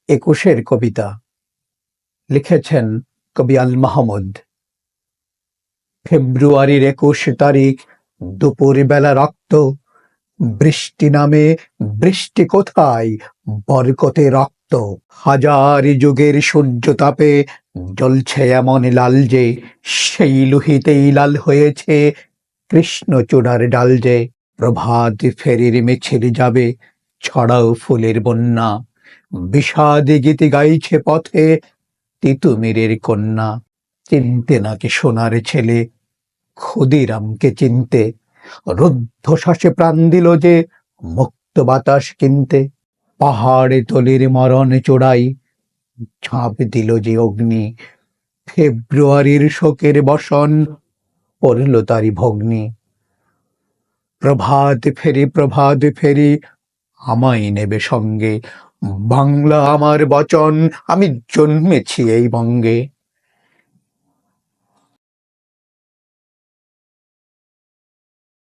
একুশের কবিতা লিখেছেন কবি আল মাহমুদ। ফেব্রুয়ারির ২১ তারিখ, দুপুর বেলা রক্ত। বৃষ্টি নামে, বৃষ্টি কোথায়? বরকতে রক্ত। হাজার যুগের সূর্যতাপে জ্বলছে এমন লাল যে, সেই লোহিতেই লাল হয়েছে কৃষ্ণচূড়ার ডাল যে। প্রভাত ফেরির মিছিল যাবে, ছড়াও ফুলের বন্যা। বিষাদ গীতি গাইছে পথে তিতুমিরের কন্যা। চিনতে নাকি সোনার ছেলে ক্ষুদিরামকে চিনতে, রুদ্ধশ্বাসে প্রাণ দিল যে মুক্ত বাতাস কিনতে। পাহাড়ে তলির মরণ চূড়ায় ঝাঁপ দিল যে অগ্নি, ফেব্রুয়ারির শোকের বসন পড়ল তারি ভগ্নি। প্রভাত ফেরি, প্রভাত ফেরি, আমায় নেবে সঙ্গে। বাংলা আমার বচন, আমি জন্মেছি এই বঙ্গে।